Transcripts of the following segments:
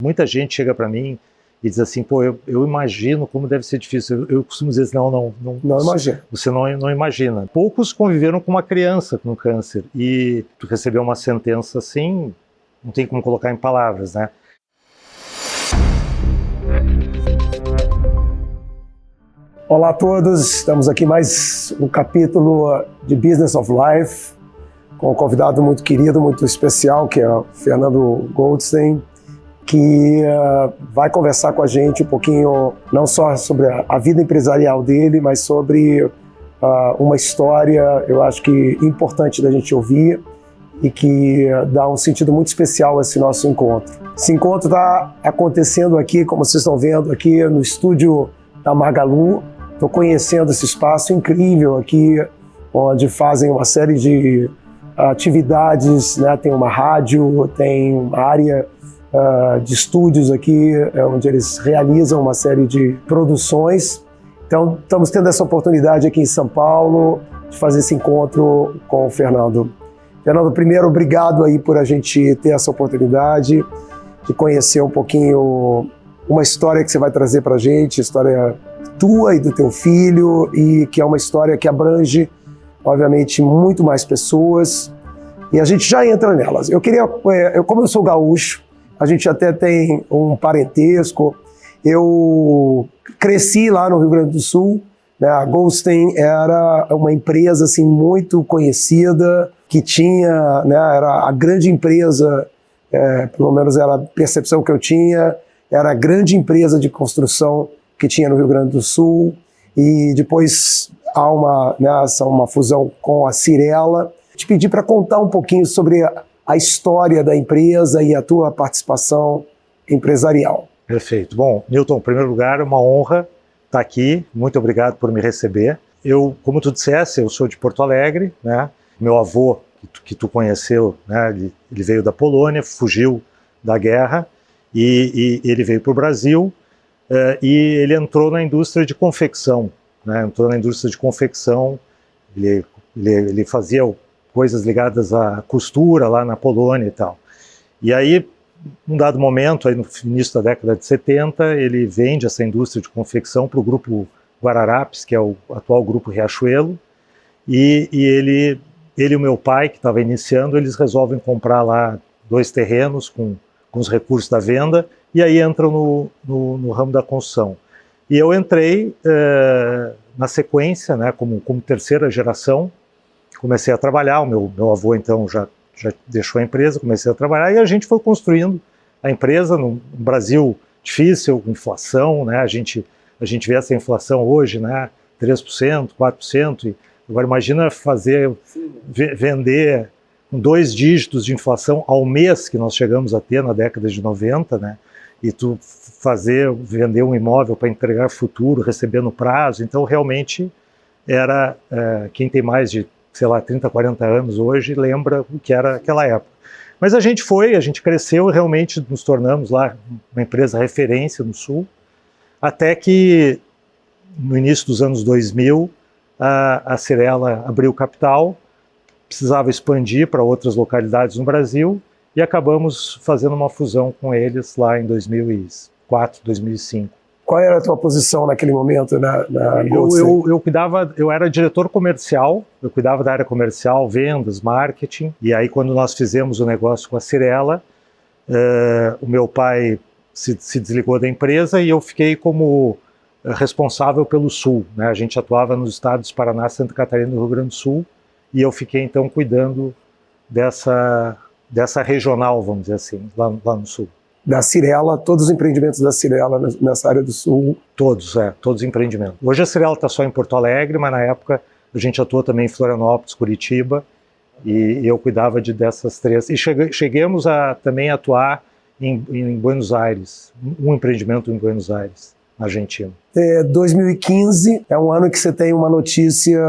Muita gente chega para mim e diz assim, pô, eu imagino como deve ser difícil. Eu costumo dizer assim, não imagina. Você não imagina. Poucos conviveram com uma criança com câncer e tu recebeu uma sentença assim, não tem como colocar em palavras, né? Olá a todos, estamos aqui mais um capítulo de Business of Life, com um convidado muito querido, muito especial, que é o Fernando Goldstein, que vai conversar com a gente um pouquinho, não só sobre a vida empresarial dele, mas sobre uma história, eu acho que importante da gente ouvir e que dá um sentido muito especial a esse nosso encontro. Esse encontro está acontecendo aqui, como vocês estão vendo, aqui no estúdio da Magalu. Estou conhecendo esse espaço incrível aqui, onde fazem uma série de atividades, né? Tem uma rádio, tem uma área de estúdios aqui, onde eles realizam uma série de produções. Então, estamos tendo essa oportunidade aqui em São Paulo de fazer esse encontro com o Fernando. Fernando, primeiro, obrigado aí por a gente ter essa oportunidade de conhecer um pouquinho uma história que você vai trazer para a gente, história tua e do teu filho, e que é uma história que abrange, obviamente, muito mais pessoas, e a gente já entra nelas. Como eu sou gaúcho, a gente até tem um parentesco, eu cresci lá no Rio Grande do Sul, né? A Goldstein era uma empresa assim, muito conhecida, que tinha, né, era a grande empresa, pelo menos era a percepção que eu tinha, era a grande empresa de construção que tinha no Rio Grande do Sul, e depois há uma fusão com a Cyrela. Te pedi para contar um pouquinho sobre a história da empresa e a tua participação empresarial. Perfeito. Bom, Newton, em primeiro lugar, é uma honra estar aqui. Muito obrigado por me receber. Eu, como tu disseste, eu sou de Porto Alegre, né? Meu avô, que tu conheceu, né? Ele veio da Polônia, fugiu da guerra e ele veio para o Brasil. E ele entrou na indústria de confecção, né? Ele fazia coisas ligadas à costura lá na Polônia e tal. E aí, num dado momento, aí no início da década de 70, ele vende essa indústria de confecção para o grupo Guararapes, que é o atual grupo Riachuelo, e ele e o meu pai, que estava iniciando, eles resolvem comprar lá 2 terrenos com os recursos da venda, e aí entram no ramo da construção. E eu entrei na sequência, né, como terceira geração, comecei a trabalhar, o meu avô então já deixou a empresa, comecei a trabalhar, e a gente foi construindo a empresa num Brasil difícil, inflação, né, a gente vê essa inflação hoje, né, 3%, 4%, e agora imagina vender com 2 dígitos de inflação ao mês que nós chegamos a ter na década de 90, né? E tu vender um imóvel para entregar futuro, receber no prazo. Então, realmente, era quem tem mais de, 30, 40 anos hoje, lembra o que era aquela época. Mas a gente cresceu e realmente nos tornamos lá uma empresa referência no Sul, até que, no início dos anos 2000, a Cyrela abriu capital, precisava expandir para outras localidades no Brasil e acabamos fazendo uma fusão com eles lá em 2004, 2005. Qual era a tua posição naquele momento na eu era diretor comercial, eu cuidava da área comercial, vendas, marketing, e aí quando nós fizemos o negócio com a Cyrela, o meu pai se desligou da empresa e eu fiquei como responsável pelo Sul, né? A gente atuava nos estados Paraná, Santa Catarina e Rio Grande do Sul, e eu fiquei então cuidando dessa regional, vamos dizer assim, lá no Sul. Da Cyrela, todos os empreendimentos da Cyrela nessa área do Sul? Todos os empreendimentos. Hoje a Cyrela está só em Porto Alegre, mas na época a gente atuou também em Florianópolis, Curitiba, e eu cuidava dessas 3. E cheguemos a também atuar em Buenos Aires, um empreendimento em Buenos Aires, na Argentina. 2015 é um ano que você tem uma notícia,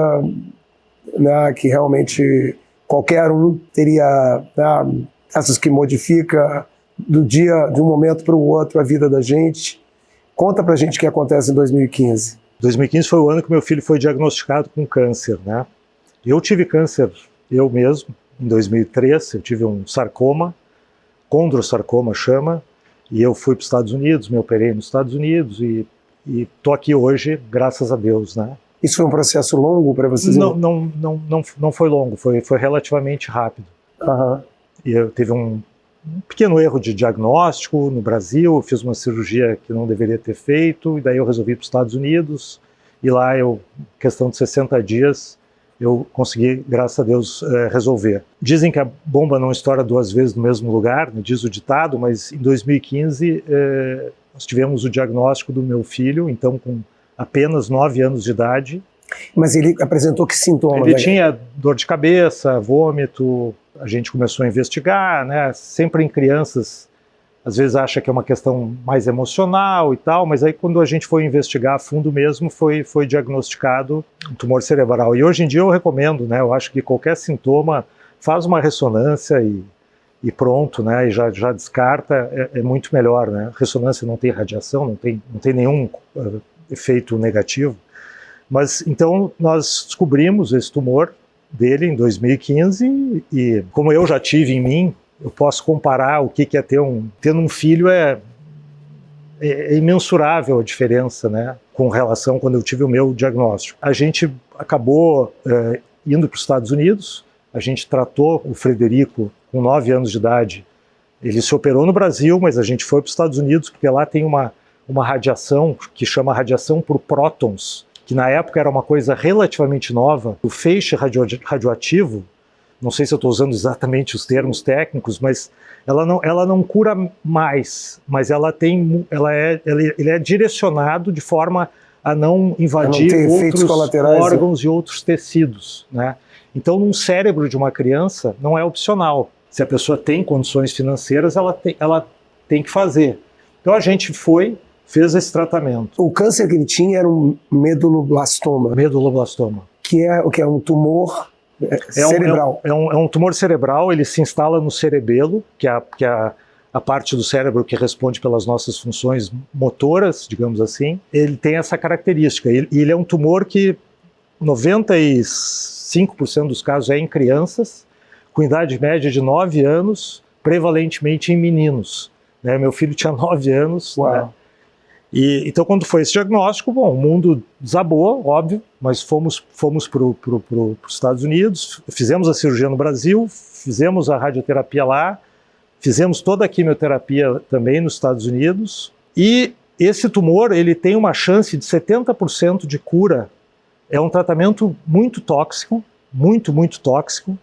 né, que realmente qualquer um teria, né, essas que modifica de um momento para o outro a vida da gente. Conta pra gente o que acontece em 2015. 2015 foi o ano que meu filho foi diagnosticado com câncer, né? Eu tive câncer eu mesmo em 2003, eu tive um sarcoma, condrosarcoma chama, E eu fui para os Estados Unidos, me operei nos Estados Unidos e estou aqui hoje, graças a Deus, né? Isso foi um processo longo para vocês? Não foi longo, foi relativamente rápido. Uhum. E eu teve um pequeno erro de diagnóstico no Brasil, eu fiz uma cirurgia que não deveria ter feito, e daí eu resolvi ir para os Estados Unidos, e lá questão de 60 dias, eu consegui, graças a Deus, resolver. Dizem que a bomba não estoura 2 vezes no mesmo lugar, né, diz o ditado, mas em 2015 nós tivemos o diagnóstico do meu filho, então com apenas 9 anos de idade. Mas ele apresentou que sintomas? Ele tinha dor de cabeça, vômito, a gente começou a investigar, né? Sempre em crianças, às vezes acha que é uma questão mais emocional e tal, mas aí quando a gente foi investigar a fundo mesmo, foi diagnosticado um tumor cerebral. E hoje em dia eu recomendo, né? Eu acho que qualquer sintoma, faz uma ressonância e pronto, né? E já descarta, é muito melhor, né? Ressonância não tem radiação, não tem nenhum efeito negativo. Mas então nós descobrimos esse tumor dele em 2015 e como eu já tive em mim, eu posso comparar o que é tendo um filho, é imensurável a diferença, né, com relação quando eu tive o meu diagnóstico. A gente acabou indo para os Estados Unidos, a gente tratou o Frederico com 9 anos de idade, ele se operou no Brasil, mas a gente foi para os Estados Unidos porque lá tem uma radiação que chama radiação por prótons, que na época era uma coisa relativamente nova. O feixe radioativo, não sei se eu estou usando exatamente os termos técnicos, mas ela não cura mais, mas ele é direcionado de forma a não invadir outros órgãos e outros tecidos, né? Então, num cérebro de uma criança, não é opcional. Se a pessoa tem condições financeiras, ela tem que fazer. Então, a gente fez esse tratamento. O câncer que ele tinha era um meduloblastoma. Meduloblastoma. Que é o que? É um tumor cerebral. É um tumor cerebral, ele se instala no cerebelo, que é a parte do cérebro que responde pelas nossas funções motoras, digamos assim. Ele tem essa característica. Ele é um tumor que 95% dos casos é em crianças, com idade média de 9 anos, prevalentemente em meninos. Né? Meu filho tinha 9 anos, né? Então, quando foi esse diagnóstico, bom, o mundo desabou, óbvio, mas fomos para os Estados Unidos, fizemos a cirurgia no Brasil, fizemos a radioterapia lá, fizemos toda a quimioterapia também nos Estados Unidos, e esse tumor ele tem uma chance de 70% de cura. É um tratamento muito tóxico, muito tóxico,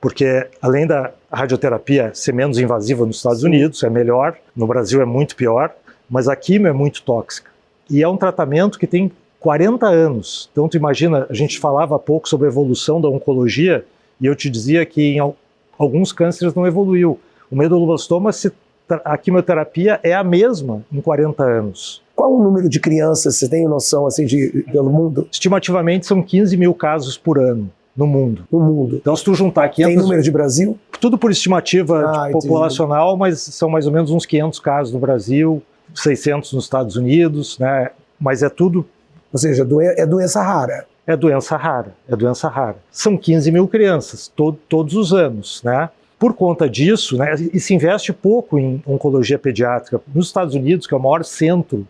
porque além da radioterapia ser menos invasiva nos Estados Unidos, é melhor, no Brasil é muito pior, mas a quimio é muito tóxica. E é um tratamento que tem 40 anos. Então, tu imagina, a gente falava há pouco sobre a evolução da oncologia, e eu te dizia que em alguns cânceres não evoluiu. O meduloblastoma, a quimioterapia é a mesma em 40 anos. Qual o número de crianças, você tem noção assim, pelo mundo? Estimativamente são 15 mil casos por ano no mundo. No mundo. Então, se tu juntar 500... Tem número de Brasil? Tudo por estimativa populacional, mas são mais ou menos uns 500 casos no Brasil, 600 nos Estados Unidos, né? Mas é tudo... Ou seja, é doença rara. É doença rara. São 15 mil crianças, todos os anos, né? Por conta disso, né, e se investe pouco em oncologia pediátrica. Nos Estados Unidos, que é o maior centro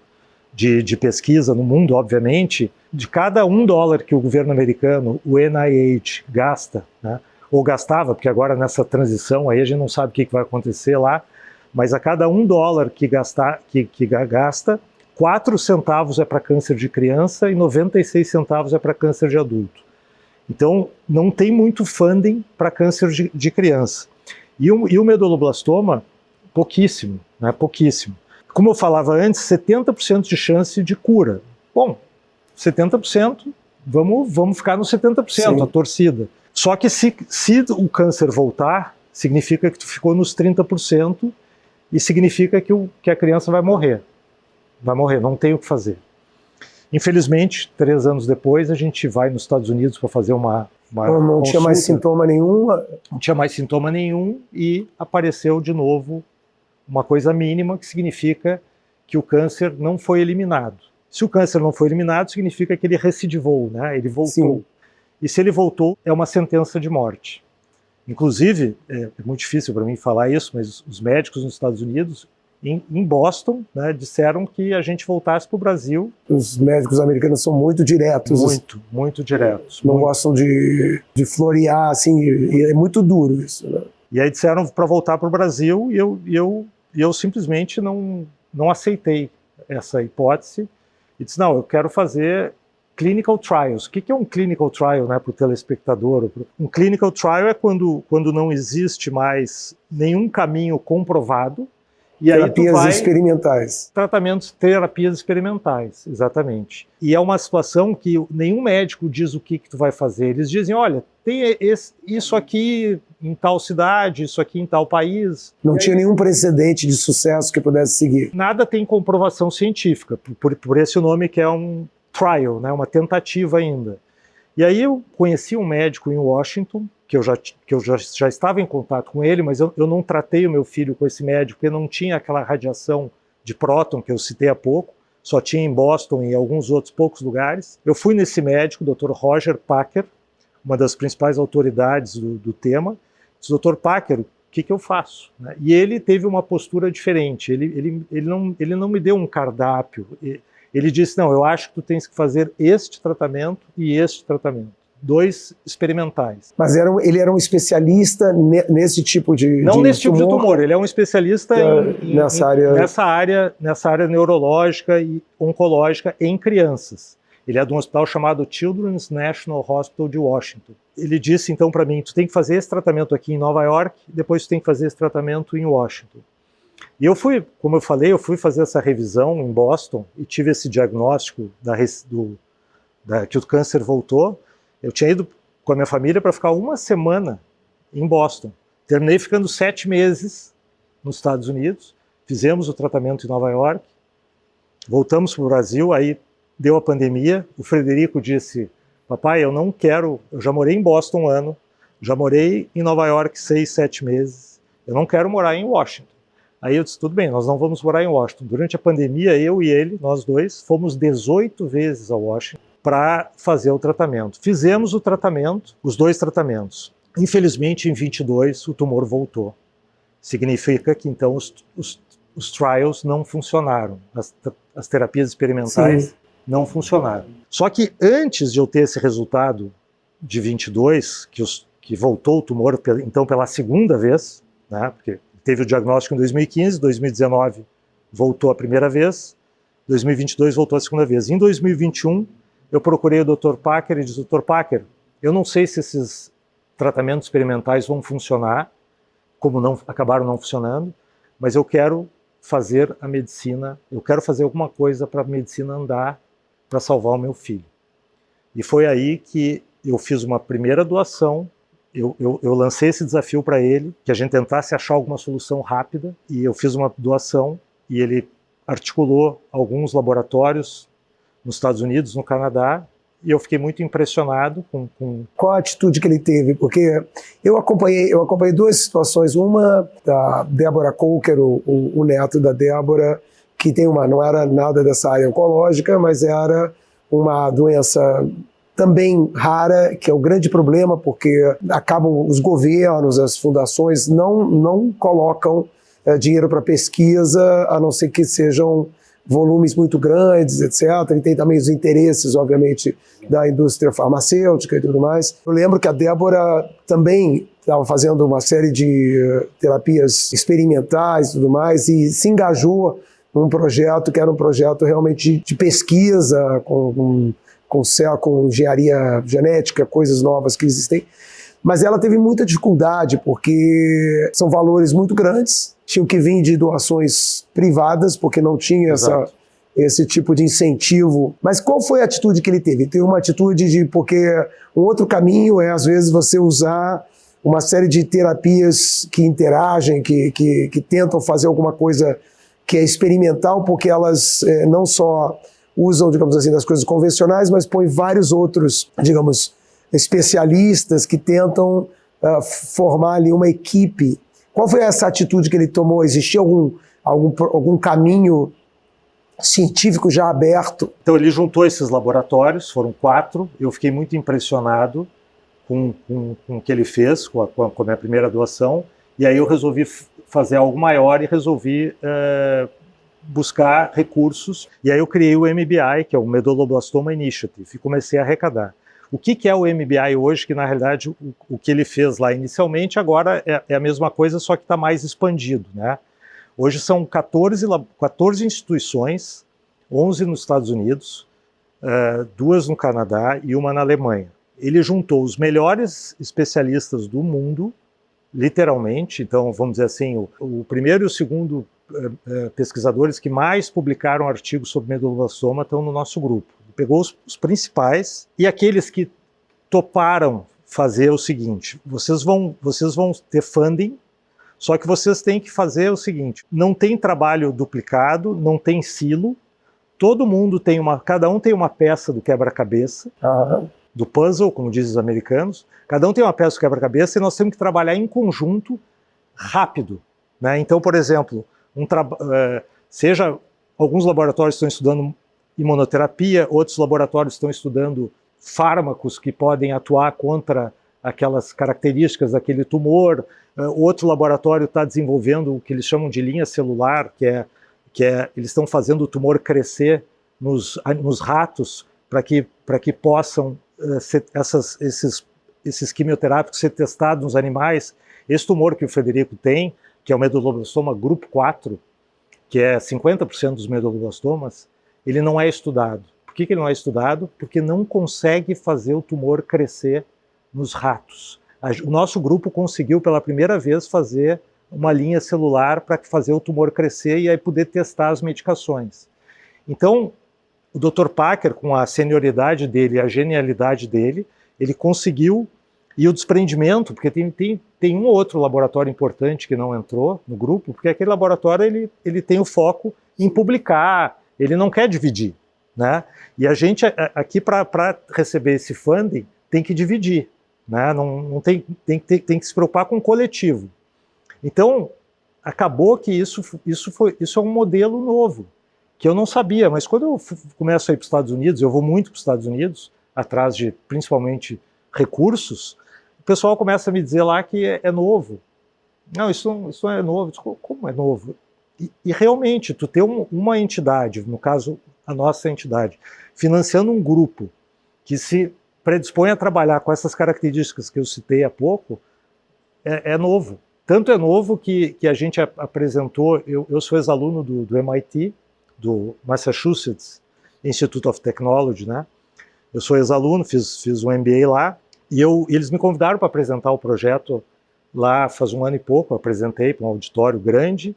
de pesquisa no mundo, obviamente, de cada $1 que o governo americano, o NIH, gasta, né, ou gastava, porque agora nessa transição aí a gente não sabe o que vai acontecer lá, mas a cada $1 que gasta, 4 centavos é para câncer de criança e 96 centavos é para câncer de adulto. Então, não tem muito funding para câncer de criança. E o meduloblastoma, pouquíssimo, né? Pouquíssimo. Como eu falava antes, 70% de chance de cura. Bom, 70%, vamos ficar no 70%, sim, a torcida. Só que se o câncer voltar, significa que tu ficou nos 30%, e significa que a criança vai morrer. Vai morrer, não tem o que fazer. Infelizmente, 3 anos depois, a gente vai nos Estados Unidos para fazer uma não tinha mais sintoma nenhum? Não tinha mais sintoma nenhum e apareceu de novo uma coisa mínima, que significa que o câncer não foi eliminado. Se o câncer não foi eliminado, significa que ele recidivou, né? Ele voltou. Sim. E se ele voltou, é uma sentença de morte. Inclusive, é muito difícil para mim falar isso, mas os médicos nos Estados Unidos, em Boston, né, disseram que a gente voltasse para o Brasil. Os médicos americanos são muito diretos. Muito diretos. Não gostam de florear, assim, e é muito duro isso, né? E aí disseram para voltar para o Brasil e eu simplesmente não aceitei essa hipótese e disse, não, eu quero fazer clinical trials. O que é um clinical trial, né, para o telespectador? Um clinical trial é quando não existe mais nenhum caminho comprovado. E terapias experimentais. Terapias experimentais, exatamente. E é uma situação que nenhum médico diz o que tu vai fazer. Eles dizem, olha, tem isso aqui em tal cidade, isso aqui em tal país. Não tinha nenhum precedente de sucesso que pudesse seguir. Nada tem comprovação científica, por esse nome que é um trial, né, uma tentativa ainda. E aí eu conheci um médico em Washington, que eu já estava em contato com ele, mas eu não tratei o meu filho com esse médico, porque não tinha aquela radiação de próton que eu citei há pouco, só tinha em Boston e em alguns outros poucos lugares. Eu fui nesse médico, o Dr. Roger Packer, uma das principais autoridades do tema. Disse, Dr. Packer, o que eu faço? E ele teve uma postura diferente, ele não me deu um cardápio, ele disse, não, eu acho que tu tens que fazer este tratamento e este tratamento. 2 experimentais. Mas ele era um especialista nesse tipo de Não nesse tipo de tumor, ele é um especialista nessa área neurológica e oncológica em crianças. Ele é de um hospital chamado Children's National Hospital de Washington. Ele disse então para mim, tu tem que fazer esse tratamento aqui em Nova York, depois tu tem que fazer esse tratamento em Washington. E eu fui, como eu falei, eu fui fazer essa revisão em Boston e tive esse diagnóstico que o câncer voltou. Eu tinha ido com a minha família para ficar uma semana em Boston. Terminei ficando 7 meses nos Estados Unidos, fizemos o tratamento em Nova York, voltamos para o Brasil, aí deu a pandemia, o Frederico disse, papai, eu não quero, eu já morei em Boston 1 ano, já morei em Nova York 6, 7 meses, eu não quero morar em Washington. Aí eu disse, tudo bem, nós não vamos morar em Washington. Durante a pandemia, eu e ele, nós dois, fomos 18 vezes a Washington para fazer o tratamento. Fizemos o tratamento, os 2 tratamentos. Infelizmente, em 22, o tumor voltou. Significa que, então, os trials não funcionaram. As terapias experimentais Sim. não funcionaram. Só que antes de eu ter esse resultado de 22, que voltou o tumor, então, pela segunda vez, né, porque teve o diagnóstico em 2015, 2019 voltou a primeira vez, 2022 voltou a segunda vez. Em 2021, eu procurei o Dr. Packer e disse, Dr. Packer, eu não sei se esses tratamentos experimentais vão funcionar, como acabaram não funcionando, mas eu quero fazer a medicina, eu quero fazer alguma coisa para a medicina andar, para salvar o meu filho. E foi aí que eu fiz uma primeira doação, eu lancei esse desafio para ele, que a gente tentasse achar alguma solução rápida, e eu fiz uma doação, e ele articulou alguns laboratórios nos Estados Unidos, no Canadá, e eu fiquei muito impressionado com... Qual a atitude que ele teve? Porque eu acompanhei 2 situações, uma da Débora Coker, o neto da Débora, que não era nada dessa área oncológica, mas era uma doença também rara, que é o grande problema, porque acabam os governos, as fundações não colocam dinheiro para pesquisa, a não ser que sejam volumes muito grandes, etc. E tem também os interesses, obviamente, da indústria farmacêutica e tudo mais. Eu lembro que a Débora também estava fazendo uma série de terapias experimentais e tudo mais, e se engajou num projeto que era um projeto realmente de pesquisa, com engenharia genética, coisas novas que existem. Mas ela teve muita dificuldade, porque são valores muito grandes, tinham que vir de doações privadas, porque não tinha esse tipo de incentivo. Mas qual foi a atitude que ele teve? Ele teve uma atitude porque um outro caminho é, às vezes, você usar uma série de terapias que interagem, que tentam fazer alguma coisa que é experimental, porque elas não só usam, digamos assim, das coisas convencionais, mas põem vários outros, digamos, especialistas que tentam formar ali uma equipe. Qual foi essa atitude que ele tomou? Existia algum caminho científico já aberto? Então ele juntou esses laboratórios, foram 4, eu fiquei muito impressionado com o que ele fez, com a minha primeira doação, e aí eu resolvi fazer algo maior e resolvi buscar recursos. E aí eu criei o MBI, que é o Medulloblastoma Initiative, e comecei a arrecadar. O que é o MBI hoje, que na realidade o que ele fez lá inicialmente agora é a mesma coisa, só que está mais expandido, né? Hoje são 14 instituições, 11 nos Estados Unidos, 2 no Canadá e 1 na Alemanha. Ele juntou os melhores especialistas do mundo, literalmente, então vamos dizer assim, o primeiro e o segundo pesquisadores que mais publicaram artigos sobre medulloblastoma estão no nosso grupo. Pegou os principais e aqueles que toparam fazer o seguinte: vocês vão ter funding, só que vocês têm que fazer o seguinte: não tem trabalho duplicado, não tem silo, todo mundo cada um tem uma peça do quebra-cabeça, do puzzle, como dizem os americanos, cada um tem uma peça do quebra-cabeça e nós temos que trabalhar em conjunto rápido, né? Então, por exemplo, seja alguns laboratórios estão estudando imunoterapia, outros laboratórios estão estudando fármacos que podem atuar contra aquelas características daquele tumor, outro laboratório está desenvolvendo o que eles chamam de linha celular, que é eles estão fazendo o tumor crescer nos ratos para que possam esses quimioterápicos ser testados nos animais. Esse tumor que o Frederico tem, que é o medulloblastoma grupo 4, que é 50% dos medulloblastomas, ele não é estudado. Por que ele não é estudado? Porque não consegue fazer o tumor crescer nos ratos. O nosso grupo conseguiu pela primeira vez fazer uma linha celular para fazer o tumor crescer e aí poder testar as medicações. Então, o Dr. Packer, com a senioridade dele e a genialidade dele, ele conseguiu, e o desprendimento, porque tem um ou outro laboratório importante que não entrou no grupo, porque aquele laboratório ele tem o foco em publicar, ele não quer dividir, né? E a gente aqui, para receber esse funding, tem que dividir, né? Não tem que se preocupar com o coletivo. Então, acabou que isso é um modelo novo, que eu não sabia, mas quando eu começo a ir para os Estados Unidos, eu vou muito para os Estados Unidos, atrás de, principalmente, recursos, o pessoal começa a me dizer lá que é novo. Não, isso não é novo. Como é novo? E realmente, tu ter uma entidade, no caso, a nossa entidade, financiando um grupo que se predispõe a trabalhar com essas características que eu citei há pouco, é novo. Tanto é novo que a gente apresentou, eu sou ex-aluno do MIT, do Massachusetts Institute of Technology, né? Eu sou ex-aluno, fiz um MBA lá, e eles me convidaram para apresentar o projeto lá faz 1 ano e pouco. Eu apresentei para um auditório grande,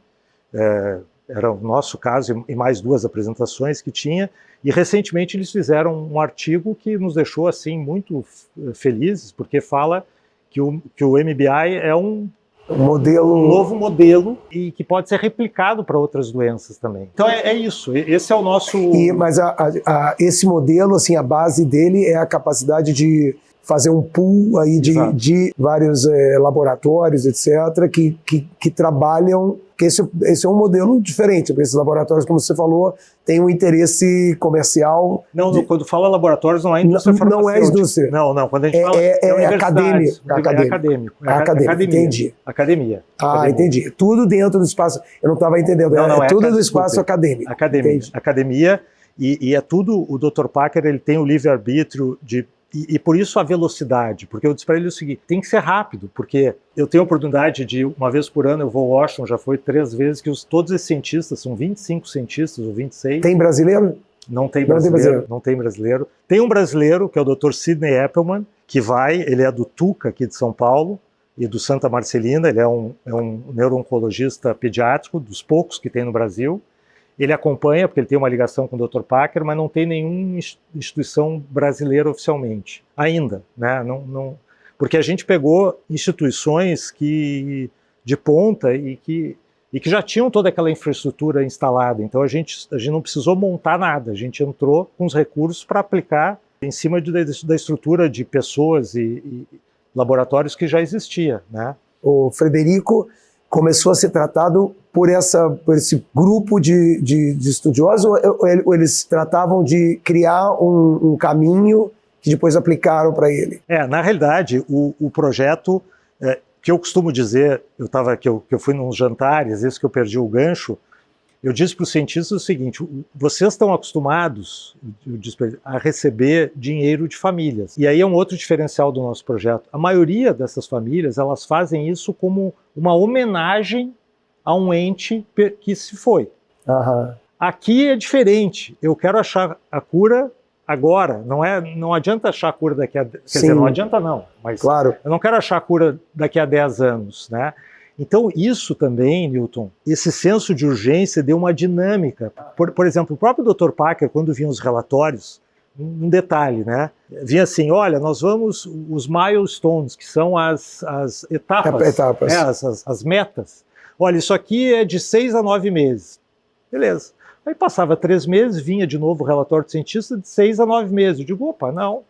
era o nosso caso e mais 2 apresentações que tinha, e recentemente eles fizeram um artigo que nos deixou assim muito felizes, porque fala que o MBI é um novo modelo e que pode ser replicado para outras doenças também. Então é isso, esse é o nosso... Mas esse modelo, assim, a base dele é a capacidade de fazer um pool aí de vários laboratórios, etc., que trabalham, que esse é um modelo diferente, porque esses laboratórios, como você falou, têm um interesse comercial. Quando fala laboratórios, não é indústria farmacêutica. Não é indústria. Não, quando a gente fala é acadêmico. Entendi. Academia. Entendi. Tudo dentro do espaço, eu não estava entendendo, é tudo do espaço acadêmico. Academia, e é tudo, o Dr. Packer, ele tem o livre-arbítrio e por isso a velocidade, porque eu disse para ele o seguinte: tem que ser rápido, porque eu tenho a oportunidade de, uma vez por ano, eu vou a Washington, já foi 3 vezes, que todos esses cientistas, são 25 cientistas ou 26. Tem brasileiro? Não tem brasileiro. Não tem brasileiro. Tem um brasileiro, que é o Dr. Sidney Appelman, que ele é do Tuca, aqui de São Paulo, e do Santa Marcelina, ele é um neuro-oncologista pediátrico, dos poucos que tem no Brasil. Ele acompanha, porque ele tem uma ligação com o Dr. Packer, mas não tem nenhuma instituição brasileira oficialmente, ainda, né? Não, porque a gente pegou instituições de ponta e que já tinham toda aquela infraestrutura instalada, então a gente não precisou montar nada, a gente entrou com os recursos para aplicar em cima da estrutura de pessoas e laboratórios que já existia, né? O Frederico começou a ser tratado por esse grupo de estudiosos, ou eles tratavam de criar um caminho que depois aplicaram para ele? Na realidade, o projeto, que eu costumo dizer, que eu fui num jantar, às vezes que eu perdi o gancho, eu disse para os cientistas o seguinte: vocês estão acostumados, eu disse para eles, a receber dinheiro de famílias. E aí é um outro diferencial do nosso projeto. A maioria dessas famílias, elas fazem isso como uma homenagem a um ente que se foi. Uhum. Aqui é diferente. Eu quero achar a cura agora. Não adianta achar a cura daqui a... Quer dizer, não adianta não, mas claro. Eu não quero achar a cura daqui a 10 anos, né? Então, isso também, Newton, esse senso de urgência deu uma dinâmica. Por exemplo, o próprio Dr. Packer, quando vinha os relatórios, um detalhe, né? Vinha assim, olha, nós vamos, os milestones, que são as etapas. As metas. Olha, isso aqui é de 6 a 9 meses. Beleza. Aí passava 3 meses, vinha de novo o relatório do cientista de 6 a 9 meses. Eu digo, opa, não.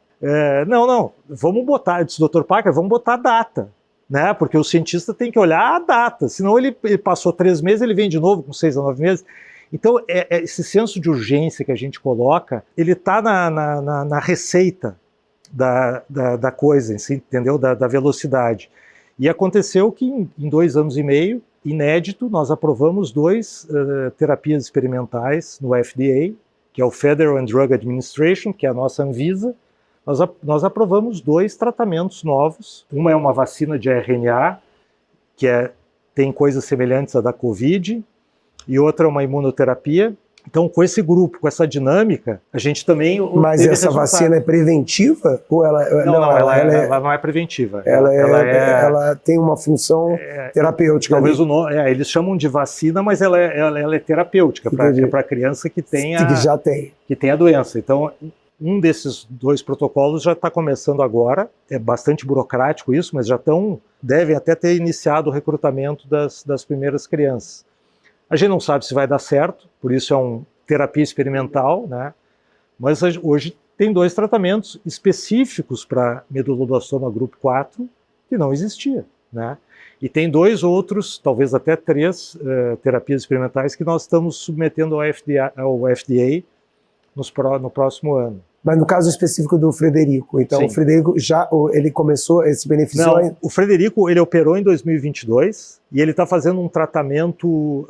Não, vamos botar, disse o Dr. Packer, vamos botar a data. Né? Porque o cientista tem que olhar a data, senão ele passou 3 meses, ele vem de novo com 6 a 9 meses. Então, esse senso de urgência que a gente coloca, ele está na receita da coisa, entendeu? Da velocidade. E aconteceu que em 2 anos e meio, inédito, nós aprovamos 2 terapias experimentais no FDA, que é o Federal and Drug Administration, que é a nossa Anvisa. Nós aprovamos 2 tratamentos novos. Uma é uma vacina de RNA, que tem coisas semelhantes à da Covid, e outra é uma imunoterapia. Então, com esse grupo, com essa dinâmica, a gente também... Mas essa vacina é preventiva? Ou ela não é preventiva. Ela tem uma função terapêutica. Talvez eles chamam de vacina, mas ela é terapêutica para a criança que já tem a doença. Então, um desses 2 protocolos já está começando agora, é bastante burocrático isso, mas devem até ter iniciado o recrutamento das primeiras crianças. A gente não sabe se vai dar certo, por isso é uma terapia experimental, né? Mas hoje tem 2 tratamentos específicos para meduloblastoma grupo 4 que não existia, né? E tem 2 outros, talvez até 3 terapias experimentais que nós estamos submetendo ao FDA no próximo ano. Mas no caso específico do Frederico, então sim. O Frederico ele começou esse benefício? Não, o Frederico ele operou em 2022 e ele está fazendo um tratamento,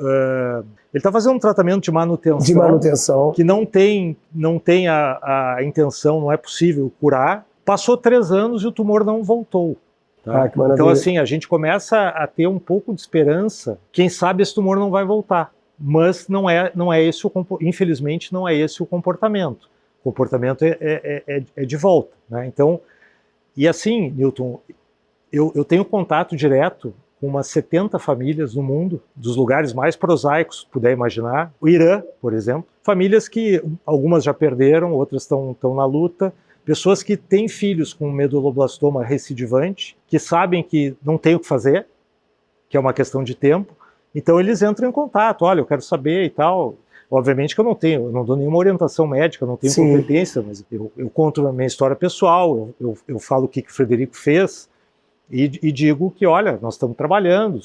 de manutenção, que não tem a intenção, não é possível curar. Passou 3 anos e o tumor não voltou. Tá? Então assim, a gente começa a ter um pouco de esperança, quem sabe esse tumor não vai voltar. Mas não é esse infelizmente não é esse o comportamento. O comportamento é de volta, né? Então, e assim, Newton, eu tenho contato direto com umas 70 famílias no mundo, dos lugares mais prosaicos que puder imaginar. O Irã, por exemplo, famílias que algumas já perderam, outras estão na luta, pessoas que têm filhos com meduloblastoma recidivante, que sabem que não tem o que fazer, que é uma questão de tempo. Então eles entram em contato, olha, eu quero saber e tal. Obviamente que eu não dou nenhuma orientação médica, não tenho Sim. competência, mas eu conto a minha história pessoal, eu falo o que o Frederico fez e digo que, olha, nós estamos trabalhando,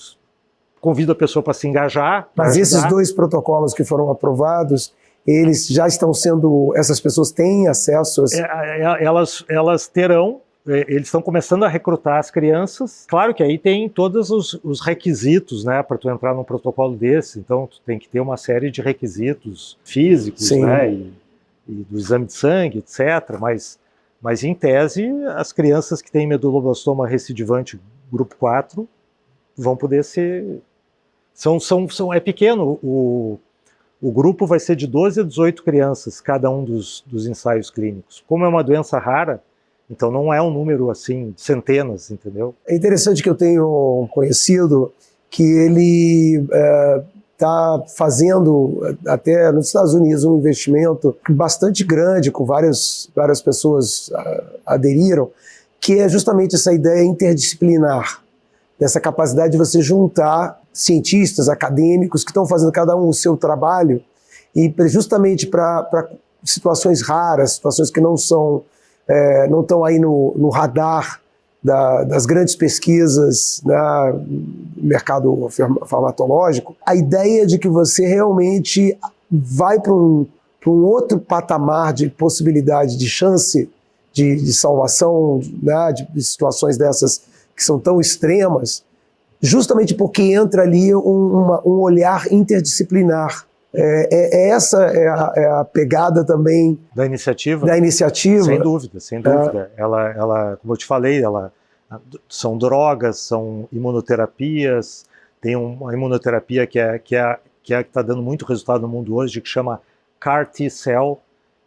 convido a pessoa para se engajar. Mas esses 2 protocolos que foram aprovados, eles já estão sendo, essas pessoas têm acesso? Elas terão. Eles estão começando a recrutar as crianças. Claro que aí tem todos os requisitos, né, para tu entrar num protocolo desse. Então, tu tem que ter uma série de requisitos físicos, né, e do exame de sangue, etc. Mas em tese, as crianças que têm meduloblastoma recidivante grupo 4 vão poder ser... É pequeno. O grupo vai ser de 12 a 18 crianças, cada um dos ensaios clínicos. Como é uma doença rara, então não é um número assim, de centenas, entendeu? É interessante que eu tenho conhecido que ele está fazendo, até nos Estados Unidos, um investimento bastante grande, com várias pessoas aderiram, que é justamente essa ideia interdisciplinar, dessa capacidade de você juntar cientistas, acadêmicos, que estão fazendo cada um o seu trabalho, e justamente para situações raras, situações que não estão aí no radar das grandes pesquisas, né, no mercado farmacológico, a ideia de que você realmente vai para um outro patamar de possibilidade, de chance de salvação, né, de situações dessas que são tão extremas, justamente porque entra ali um olhar interdisciplinar. Essa é a pegada também da iniciativa? Da iniciativa? Sem dúvida, sem dúvida. Ela, como eu te falei, são drogas, são imunoterapias, tem uma imunoterapia que está dando muito resultado no mundo hoje, que chama CAR T-cell,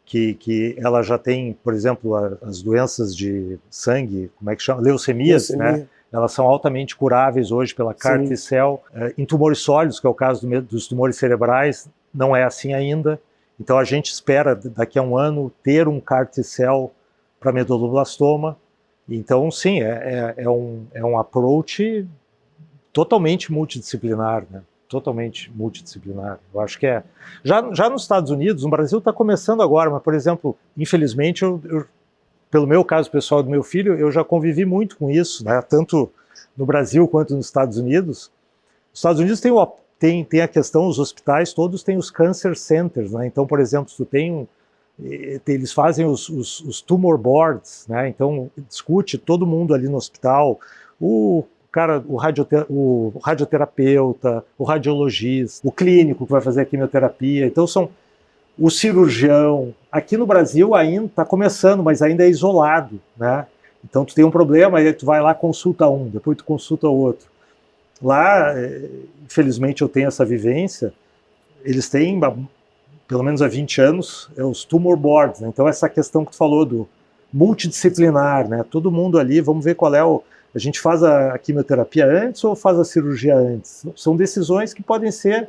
que ela já tem, por exemplo, as doenças de sangue, como é que chama? Leucemias, né? Elas são altamente curáveis hoje pela CAR T-cell. Em tumores sólidos, que é o caso dos tumores cerebrais, não é assim ainda. Então a gente espera, daqui a um ano, ter um CAR T-cell para medulloblastoma. Então, sim, é um approach totalmente multidisciplinar, né? Totalmente multidisciplinar. Eu acho que Já nos Estados Unidos, no Brasil está começando agora, mas, por exemplo, infelizmente, pelo meu caso pessoal do meu filho, eu já convivi muito com isso, né? Tanto no Brasil quanto nos Estados Unidos. Os Estados Unidos tem a questão, os hospitais todos têm os cancer centers, né? Então, por exemplo, se tu eles fazem os tumor boards, né? Então discute todo mundo ali no hospital, o radioterapeuta, o radiologista, o clínico que vai fazer a quimioterapia, então o cirurgião. Aqui no Brasil ainda está começando, mas ainda é isolado, né? Então tu tem um problema, aí tu vai lá, consulta um, depois tu consulta outro. Lá, infelizmente eu tenho essa vivência, eles têm, pelo menos há 20 anos, os tumor boards, né? Então essa questão que tu falou do multidisciplinar, né? Todo mundo ali, vamos ver qual é a gente faz a quimioterapia antes ou faz a cirurgia antes? São decisões que podem ser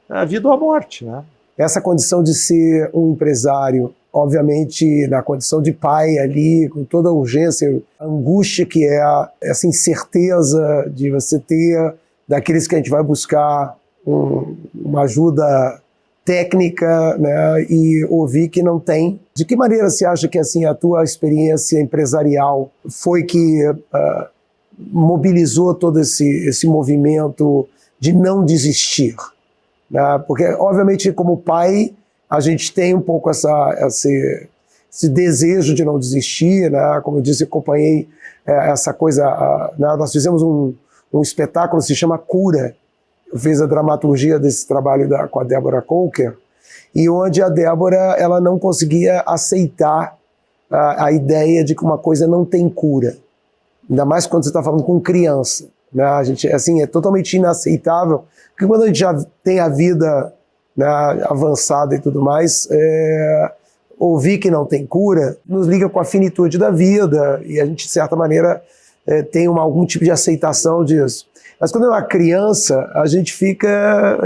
a vida ou a morte, né? Essa condição de ser um empresário, obviamente na condição de pai ali, com toda a urgência, a angústia que é essa incerteza de você ter, daqueles que a gente vai buscar uma ajuda técnica, né, e ouvir que não tem. De que maneira você acha que assim, a tua experiência empresarial foi que mobilizou todo esse movimento de não desistir? Né? Porque, obviamente, como pai, a gente tem um pouco esse desejo de não desistir, né? Como eu disse, acompanhei essa coisa, né? Nós fizemos um espetáculo que se chama Cura. Eu fiz a dramaturgia desse trabalho com a Débora Coker, e onde a Débora ela não conseguia aceitar a ideia de que uma coisa não tem cura. Ainda mais quando você está falando com criança. Né? A gente, assim, é totalmente inaceitável, porque quando a gente já tem a vida, né, avançada e tudo mais, ouvir que não tem cura nos liga com a finitude da vida, e a gente, de certa maneira, tem algum tipo de aceitação disso. Mas quando é uma criança, a gente fica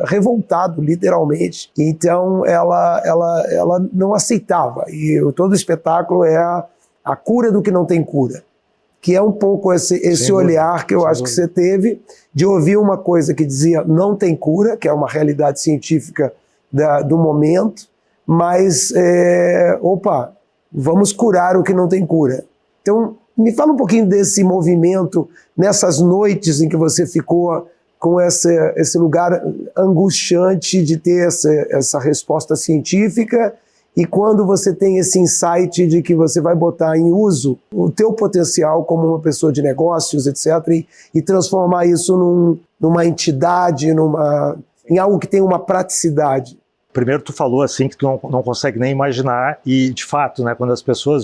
revoltado, literalmente. Então, ela não aceitava. E todo o espetáculo é a cura do que não tem cura. Que é um pouco esse olhar que eu acho que você teve, de ouvir uma coisa que dizia não tem cura, que é uma realidade científica do momento, mas, vamos curar o que não tem cura. Então, me fala um pouquinho desse movimento, nessas noites em que você ficou com esse lugar angustiante de ter essa resposta científica, e quando você tem esse insight de que você vai botar em uso o teu potencial como uma pessoa de negócios, etc., e transformar isso numa entidade, em algo que tem uma praticidade. Primeiro tu falou assim que tu não consegue nem imaginar, e de fato, né, quando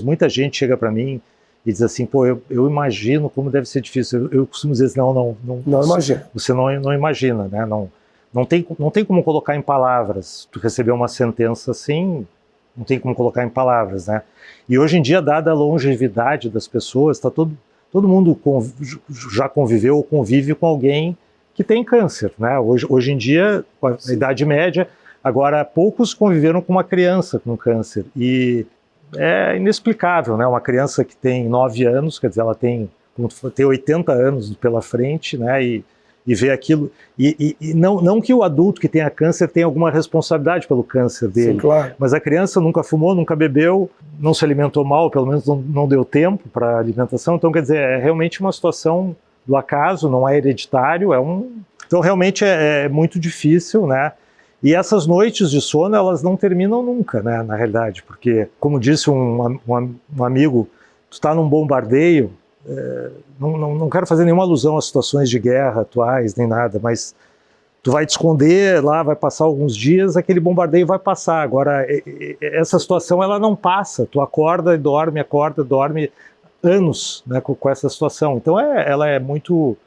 muita gente chega para mim e diz assim, pô, eu imagino como deve ser difícil. Eu costumo dizer assim, não imagina. Você não imagina, né? Não tem como colocar em palavras. Tu recebeu uma sentença assim, não tem como colocar em palavras, né? E hoje em dia, dada a longevidade das pessoas, todo mundo já conviveu ou convive com alguém que tem câncer, né? Hoje em dia, com a idade média, agora poucos conviveram com uma criança com câncer, e é inexplicável, né? Uma criança que tem 9 anos, quer dizer, ela tem 80 anos pela frente, né? E ver aquilo, e não que o adulto que tenha câncer tenha alguma responsabilidade pelo câncer dele. Sim, claro. Mas a criança nunca fumou, nunca bebeu, não se alimentou mal, pelo menos não deu tempo para alimentação, então quer dizer, é realmente uma situação do acaso, não é hereditário, então realmente é muito difícil, né? E essas noites de sono, elas não terminam nunca, né, na realidade, porque, como disse um amigo, tu está num bombardeio, não quero fazer nenhuma alusão às situações de guerra atuais, nem nada, mas tu vai te esconder lá, vai passar alguns dias, aquele bombardeio vai passar. Agora, essa situação, ela não passa. Tu acorda dorme anos, né, com essa situação. Então, ela é muito...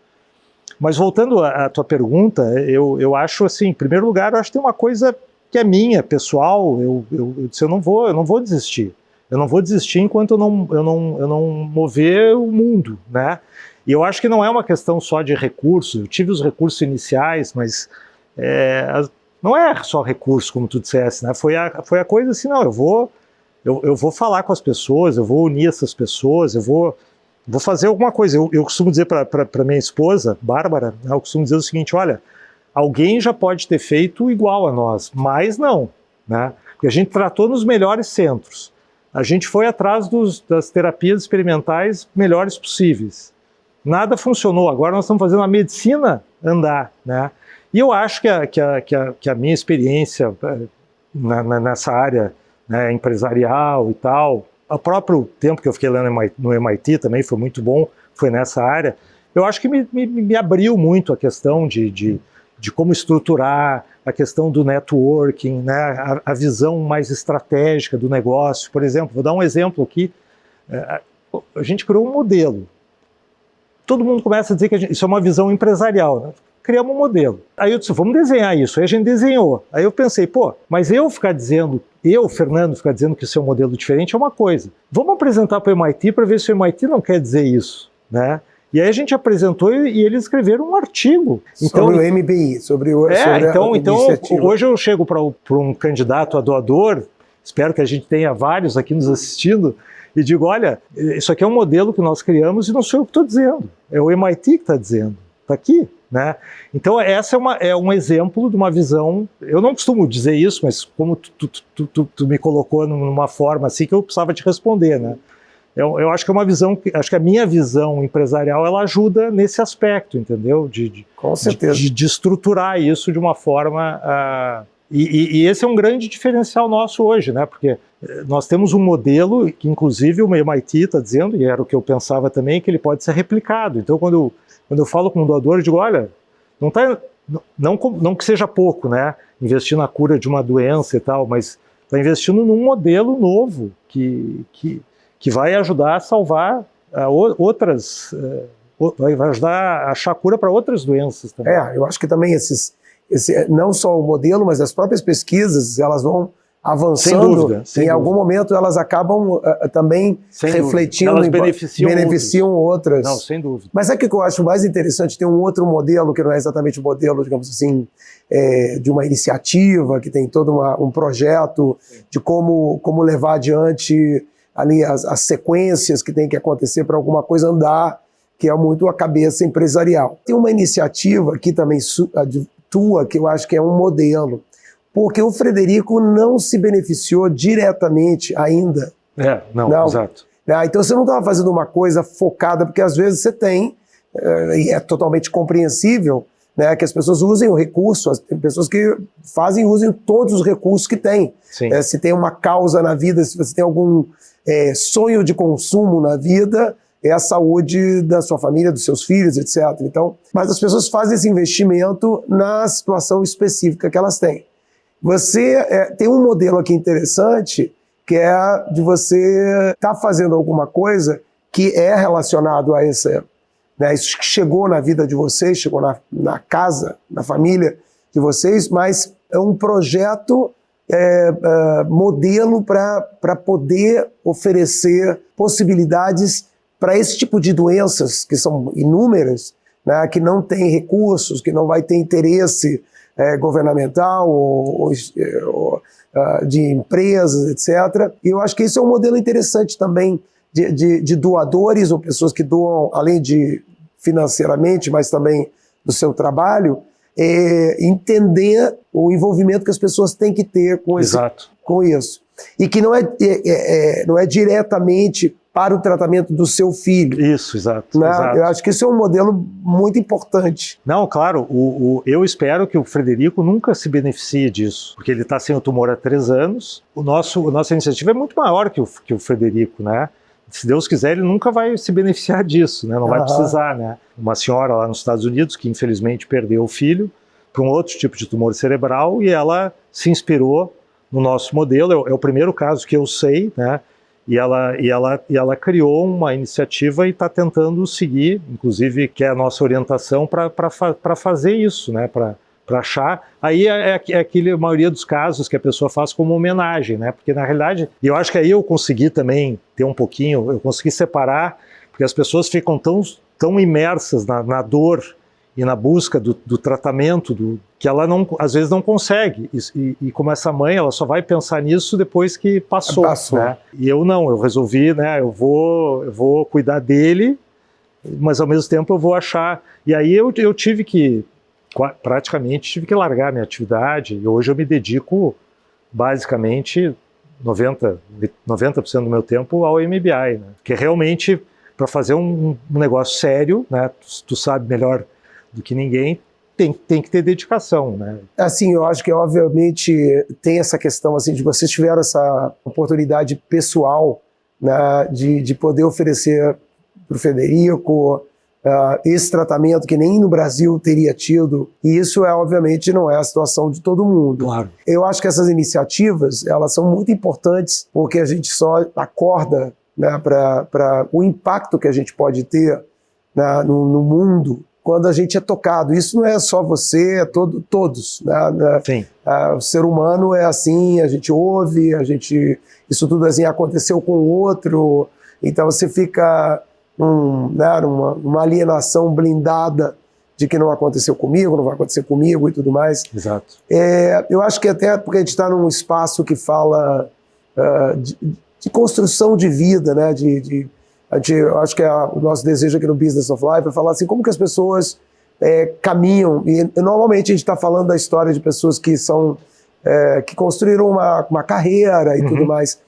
Mas voltando à tua pergunta, eu acho assim, em primeiro lugar, eu acho que tem uma coisa que é minha, pessoal, eu disse, eu não vou desistir. Eu não vou desistir enquanto eu não mover o mundo, né? E eu acho que não é uma questão só de recursos. Eu tive os recursos iniciais, mas não é só recurso, como tu disseste, né? Foi a coisa assim, não, eu vou falar com as pessoas, eu vou unir essas pessoas, eu vou fazer alguma coisa. Eu costumo dizer para minha esposa, Bárbara, eu costumo dizer o seguinte, olha, alguém já pode ter feito igual a nós, mas não, né? Porque a gente tratou nos melhores centros. A gente foi atrás das terapias experimentais melhores possíveis. Nada funcionou. Agora nós estamos fazendo a medicina andar, né? E eu acho que a minha experiência nessa área, né, empresarial e tal, o próprio tempo que eu fiquei lá no MIT também foi muito bom, foi nessa área. Eu acho que me abriu muito a questão de como estruturar, a questão do networking, né, a visão mais estratégica do negócio. Por exemplo, vou dar um exemplo aqui, a gente criou um modelo. Todo mundo começa a dizer que isso é uma visão empresarial, né? Criamos um modelo. Aí eu disse, vamos desenhar isso. Aí a gente desenhou. Aí eu pensei, mas Fernando, ficar dizendo que isso é um modelo diferente é uma coisa. Vamos apresentar para o MIT para ver se o MIT não quer dizer isso, né? E aí a gente apresentou e eles escreveram um artigo. Então, sobre o MBI, então hoje eu chego para um candidato a doador, espero que a gente tenha vários aqui nos assistindo, e digo, olha, isso aqui é um modelo que nós criamos e não sou eu que estou dizendo, é o MIT que está dizendo, está aqui, né? Então essa é um exemplo de uma visão, eu não costumo dizer isso, mas como tu me colocou numa forma assim que eu precisava te responder, né? Eu acho que é uma visão, acho que a minha visão empresarial, ela ajuda nesse aspecto, entendeu? Com certeza. De estruturar isso de uma forma... E esse é um grande diferencial nosso hoje, né? Porque nós temos um modelo que, inclusive, o MIT está dizendo, e era o que eu pensava também, que ele pode ser replicado. Então, quando eu falo com um doador, eu digo, olha, não que seja pouco, né? Investir na cura de uma doença e tal, mas está investindo num modelo novo que vai ajudar a salvar outras... vai ajudar a achar cura para outras doenças também. Eu acho que também não só o modelo, mas as próprias pesquisas, elas vão avançando, sem algum momento elas acabam também refletindo, elas beneficiam outras. Não, sem dúvida. Mas sabe o que eu acho mais interessante? Tem um outro modelo, que não é exatamente o modelo, digamos assim, de uma iniciativa, que tem todo um projeto de como levar adiante ali as sequências que tem que acontecer para alguma coisa andar, que é muito a cabeça empresarial. Tem uma iniciativa aqui também tua, que eu acho que é um modelo, porque o Frederico não se beneficiou diretamente ainda. Não. Exato. Então você não estava fazendo uma coisa focada, porque às vezes você tem, e é totalmente compreensível, né, que as pessoas usem o recurso, tem pessoas que usem todos os recursos que têm. Se tem uma causa na vida, se você tem algum sonho de consumo na vida, é a saúde da sua família, dos seus filhos, etc. Então, mas as pessoas fazem esse investimento na situação específica que elas têm. Você tem um modelo aqui interessante, que é de você estar fazendo alguma coisa que é relacionado a esse, né, isso que chegou na vida de vocês, chegou na casa, na família de vocês, mas é um projeto modelo para poder oferecer possibilidades para esse tipo de doenças, que são inúmeras, né, que não tem recursos, que não vai ter interesse governamental ou de empresas, etc. E eu acho que isso é um modelo interessante também de doadores ou pessoas que doam, além de financeiramente, mas também do seu trabalho, entender o envolvimento que as pessoas têm que ter com isso. E que não é diretamente para o tratamento do seu filho. Isso, exato. Eu acho que isso é um modelo muito importante. Não, claro, eu espero que o Frederico nunca se beneficie disso, porque ele está sem o tumor há 3 anos. A nossa iniciativa é muito maior que o Frederico, né? se Deus quiser, ele nunca vai se beneficiar disso, né? Não vai precisar, né? Uma senhora lá nos Estados Unidos que infelizmente perdeu o filho para um outro tipo de tumor cerebral e ela se inspirou no nosso modelo, é o primeiro caso que eu sei, né? E ela criou uma iniciativa e está tentando seguir, inclusive que é a nossa orientação para fazer isso, né? Para achar. Aí é a maioria dos casos que a pessoa faz como homenagem, né? Porque na realidade, eu acho que aí eu consegui também ter um pouquinho, eu consegui separar, porque as pessoas ficam tão imersas na dor e na busca do tratamento, que ela não, às vezes não consegue. E como essa mãe, ela só vai pensar nisso depois que passou. Né? E eu não, eu resolvi, né, eu vou cuidar dele, mas ao mesmo tempo eu vou achar. E aí eu praticamente tive que largar a minha atividade, e hoje eu me dedico basicamente 90% do meu tempo ao MBI, né? Que realmente, para fazer um negócio sério, né, tu sabe melhor do que ninguém, tem que ter dedicação, né? Assim, eu acho que obviamente tem essa questão assim de vocês tiveram essa oportunidade pessoal, né, de poder oferecer para o Federico esse tratamento que nem no Brasil teria tido, e isso obviamente não é a situação de todo mundo. Claro. Eu acho que essas iniciativas, elas são muito importantes porque a gente só acorda, né, para o impacto que a gente pode ter, né, no mundo quando a gente é tocado. Isso não é só você, é todos. Né? Sim. O ser humano é assim, a gente ouve, isso tudo assim aconteceu com o outro, então você fica numa alienação blindada de que não aconteceu comigo, não vai acontecer comigo e tudo mais. Exato. Eu acho que até porque a gente está num espaço que fala de construção de vida, né? Eu acho que o nosso desejo aqui no Business of Life é falar assim, como que as pessoas caminham, e normalmente a gente está falando da história de pessoas que que construíram uma carreira e tudo mais,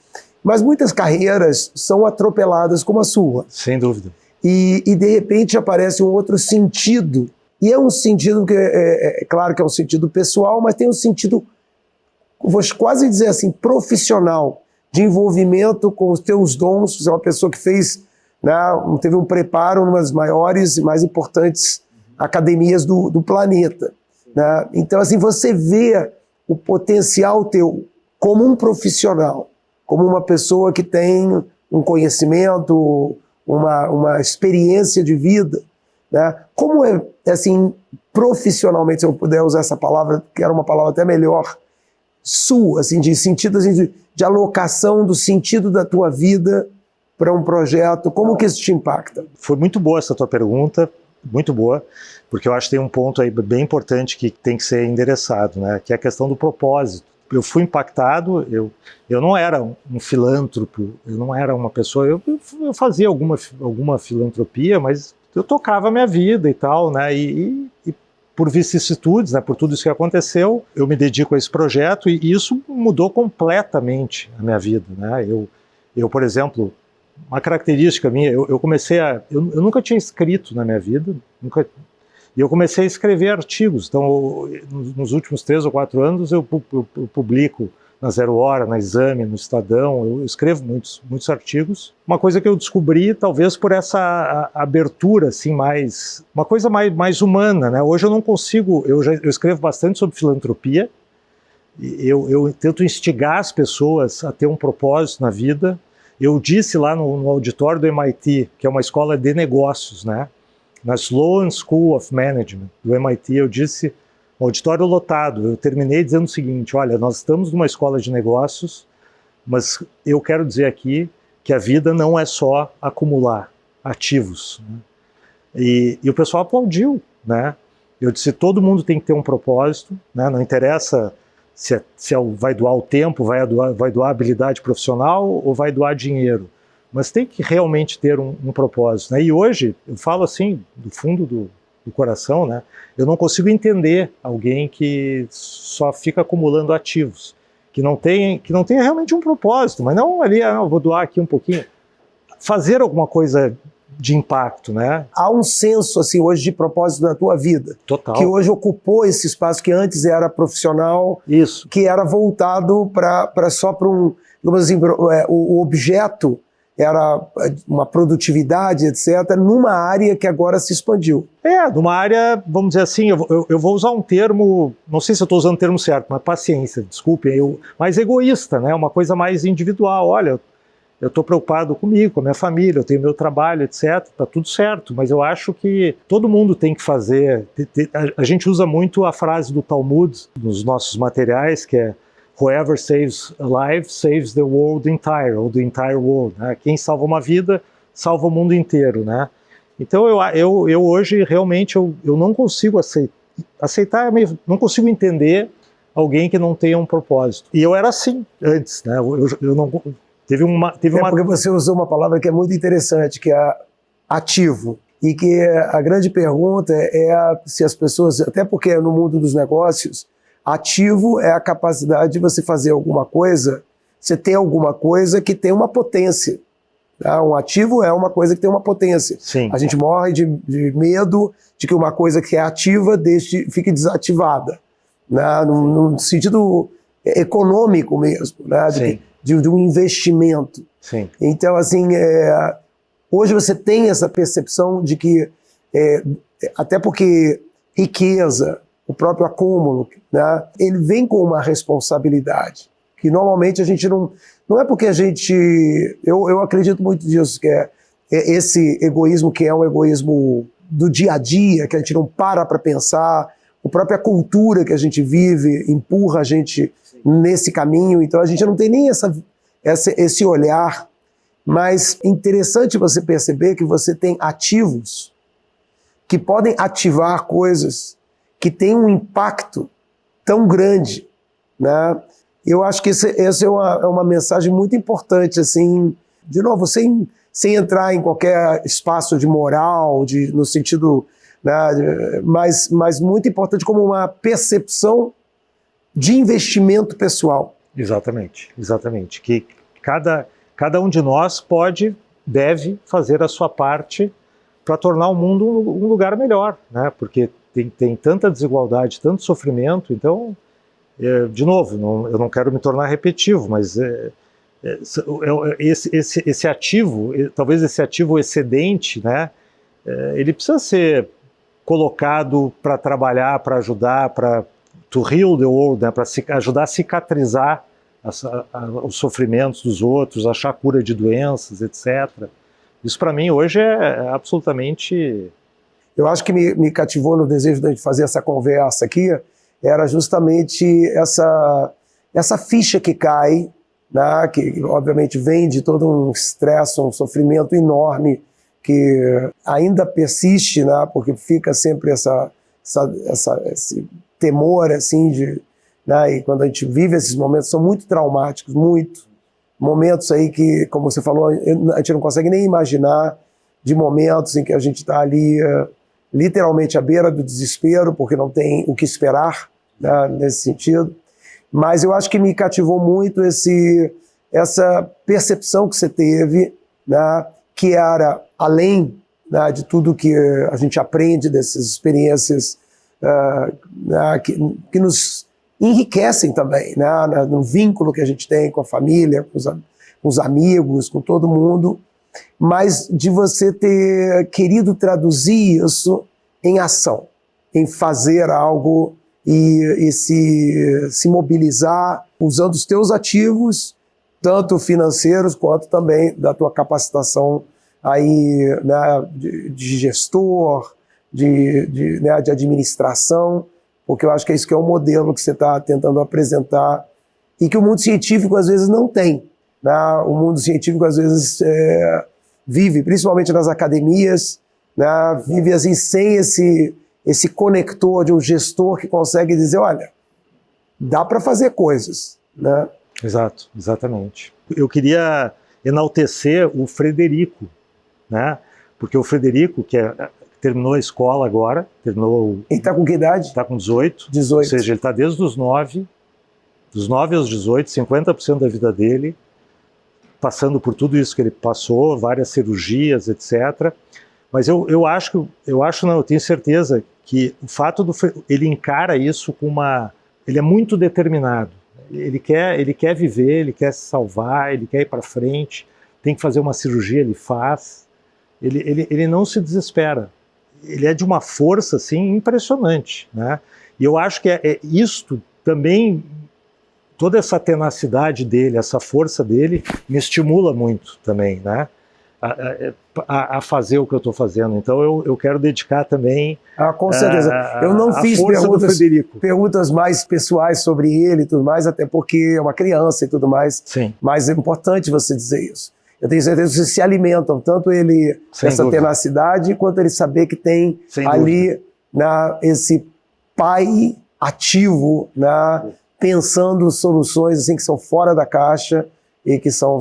mas muitas carreiras são atropeladas como a sua. Sem dúvida. E de repente aparece um outro sentido, e é um sentido que é claro que é um sentido pessoal, mas tem um sentido, vou quase dizer assim, profissional, de envolvimento com os teus dons. Você é uma pessoa que teve um preparo em uma das maiores e mais importantes academias do planeta. Né? Então, assim, você vê o potencial teu como um profissional, como uma pessoa que tem um conhecimento, uma experiência de vida. Né? Como assim, profissionalmente, se eu puder usar essa palavra, que era uma palavra até melhor, sua, assim, de sentido assim, de alocação do sentido da tua vida para um projeto, como que isso te impacta? Foi muito boa essa tua pergunta, muito boa, porque eu acho que tem um ponto aí bem importante que tem que ser endereçado, né, que é a questão do propósito. Eu fui impactado, eu não era um filântropo, eu não era uma pessoa, eu fazia alguma filantropia, mas eu tocava a minha vida e tal, né, e por vicissitudes, né, por tudo isso que aconteceu, eu me dedico a esse projeto e isso mudou completamente a minha vida, né, eu por exemplo, uma característica minha, eu comecei eu nunca tinha escrito na minha vida, e eu comecei a escrever artigos. Então, nos últimos 3 ou 4 anos, eu publico na Zero Hora, na Exame, no Estadão, eu escrevo muitos artigos. Uma coisa que eu descobri, talvez por essa abertura, assim, uma coisa mais humana, né? Hoje eu não consigo, eu escrevo bastante sobre filantropia, eu tento instigar as pessoas a ter um propósito na vida. Eu disse lá no auditório do MIT, que é uma escola de negócios, né? Na Sloan School of Management do MIT, eu disse, auditório lotado, eu terminei dizendo o seguinte: olha, nós estamos numa escola de negócios, mas eu quero dizer aqui que a vida não é só acumular ativos. Né? E o pessoal aplaudiu, né? Eu disse, todo mundo tem que ter um propósito, né? Não interessa se vai doar o tempo, vai doar habilidade profissional ou vai doar dinheiro. Mas tem que realmente ter um propósito. Né? E hoje, eu falo assim, do fundo do coração, né? Eu não consigo entender alguém que só fica acumulando ativos, que não tem realmente um propósito, mas não ali, vou doar aqui um pouquinho. Fazer alguma coisa de impacto, né? Há um senso assim hoje de propósito na tua vida. Total. Que hoje ocupou esse espaço que antes era profissional, isso, que era voltado só para digamos assim, o objeto era uma produtividade, etc., numa área que agora se expandiu. Numa área, vamos dizer assim, eu vou usar um termo, não sei se eu estou usando o termo certo, mas paciência, desculpem, mais egoísta, né? Uma coisa mais individual. Olha, eu estou preocupado comigo, com a minha família, eu tenho meu trabalho, etc. Está tudo certo, mas eu acho que todo mundo tem que fazer. A gente usa muito a frase do Talmud nos nossos materiais, que é "Whoever saves a life saves the world entire", ou the entire world. Né? Quem salva uma vida, salva o mundo inteiro. Né? Então eu hoje realmente eu não consigo aceitar, não consigo entender alguém que não tenha um propósito. E eu era assim antes, né? Eu não... Porque você usou uma palavra que é muito interessante, que é ativo. E que a grande pergunta é se as pessoas, até porque no mundo dos negócios, ativo é a capacidade de você fazer alguma coisa, você ter alguma coisa que tem uma potência. Tá? Um ativo é uma coisa que tem uma potência. Sim. A gente morre de medo de que uma coisa que é ativa fique desativada, né? No sentido econômico mesmo, né? De um investimento. Sim. Então, assim, hoje você tem essa percepção de que, até porque riqueza, o próprio acúmulo, né, ele vem com uma responsabilidade, que normalmente a gente não é porque a gente... Eu acredito muito nisso, que é esse egoísmo que é um egoísmo do dia a dia, que a gente não para pensar, a própria cultura que a gente vive empurra a gente nesse caminho, então a gente não tem nem esse olhar, mas interessante você perceber que você tem ativos que podem ativar coisas que têm um impacto tão grande, né? Eu acho que essa é uma mensagem muito importante, assim, de novo, sem entrar em qualquer espaço de moral, no sentido, né, mas muito importante como uma percepção de investimento pessoal. Exatamente, exatamente. Que cada um de nós deve fazer a sua parte para tornar o mundo um lugar melhor, né? Porque tem tanta desigualdade, tanto sofrimento. Então, de novo, eu não quero me tornar repetitivo, mas esse ativo, talvez esse ativo excedente, né? Ele precisa ser colocado para trabalhar, para ajudar, to heal the world, né, para ajudar a cicatrizar os sofrimentos dos outros, achar cura de doenças, etc. Isso para mim hoje é absolutamente... Eu acho que me cativou no desejo de fazer essa conversa aqui, era justamente essa ficha que cai, né, que obviamente vem de todo um estresse, um sofrimento enorme que ainda persiste, né, porque fica sempre esse temor, assim, né, e quando a gente vive esses momentos, são muito traumáticos, muito. Momentos aí que, como você falou, a gente não consegue nem imaginar, de momentos em que a gente está ali, literalmente à beira do desespero, porque não tem o que esperar, né, nesse sentido. Mas eu acho que me cativou muito essa percepção que você teve, né, que era além, né, de tudo que a gente aprende dessas experiências, que nos enriquecem também, né, no vínculo que a gente tem com a família, com os amigos, com todo mundo, mas de você ter querido traduzir isso em ação, em fazer algo e se mobilizar usando os teus ativos, tanto financeiros quanto também da tua capacitação aí, né, de gestor, né, de administração, porque eu acho que é isso que é o modelo que você está tentando apresentar e que o mundo científico às vezes não tem, né? O mundo científico às vezes vive, principalmente nas academias, né, vive assim sem esse conector de um gestor que consegue dizer, olha, dá para fazer coisas, né? Exato, exatamente. Eu queria enaltecer o Frederico, né? Porque o Frederico, que terminou a escola agora, Ele está com que idade? Está com 18. 18. Ou seja, ele está desde os 9 aos 18, 50% da vida dele, passando por tudo isso que ele passou, várias cirurgias, etc. Mas eu tenho certeza que o fato ele encara isso ele é muito determinado. Ele quer viver, ele quer se salvar, ele quer ir para frente. tem que fazer uma cirurgia, ele faz. Ele não se desespera. Ele é de uma força assim, impressionante, né? E eu acho que isto também, toda essa tenacidade dele, essa força dele, me estimula muito também, né? A fazer o que eu estou fazendo. Então eu quero dedicar também com certeza. Eu não fiz perguntas mais pessoais sobre ele e tudo mais, até porque é uma criança e tudo mais. Sim. Mas é importante você dizer isso. Eu tenho certeza que vocês se alimentam, tanto ele essa tenacidade, quanto ele saber que tem ali esse pai ativo, pensando soluções assim, que são fora da caixa e que são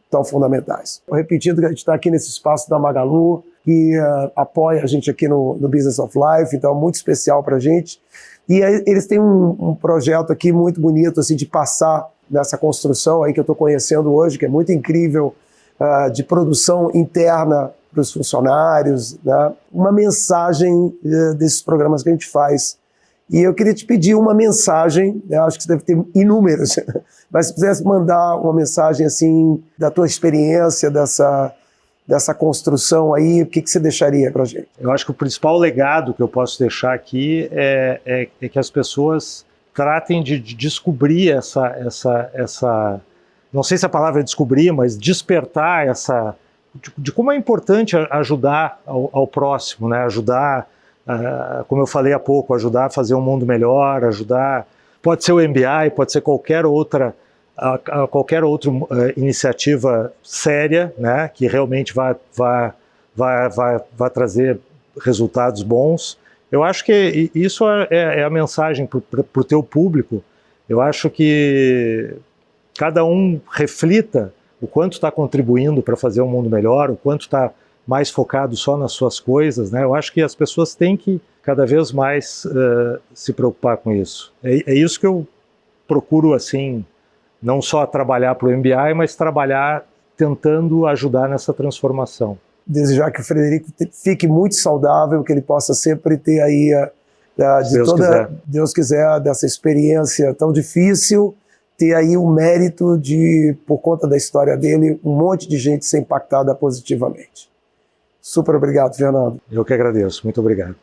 tão fundamentais. Repetindo que a gente está aqui nesse espaço da Magalu, que apoia a gente aqui no Business of Life, então é muito especial para a gente. E eles têm um projeto aqui muito bonito assim, de passar nessa construção aí que eu estou conhecendo hoje, que é muito incrível, de produção interna para os funcionários, né? Uma mensagem desses programas que a gente faz. E eu queria te pedir uma mensagem, eu acho que você deve ter inúmeras, mas se pudesse mandar uma mensagem assim da tua experiência, dessa construção aí, o que você deixaria para a gente? Eu acho que o principal legado que eu posso deixar aqui é que as pessoas tratem de descobrir essa não sei se a palavra é descobrir, mas despertar de como é importante ajudar ao próximo, né? Ajudar, como eu falei há pouco, ajudar a fazer um mundo melhor, pode ser o MBI, pode ser qualquer outra iniciativa séria, né? Que realmente vai trazer resultados bons. Eu acho que isso é a mensagem para o teu público. Eu acho que cada um reflita o quanto está contribuindo para fazer um mundo melhor, o quanto está mais focado só nas suas coisas, né? Eu acho que as pessoas têm que cada vez mais se preocupar com isso. É isso que eu procuro, assim, não só trabalhar para o MBI, mas trabalhar tentando ajudar nessa transformação. Desejar que o Frederico fique muito saudável, que ele possa sempre ter aí, Deus quiser, dessa experiência tão difícil, ter aí o mérito de, por conta da história dele, um monte de gente ser impactada positivamente. Super obrigado, Fernando. Eu que agradeço. Muito obrigado.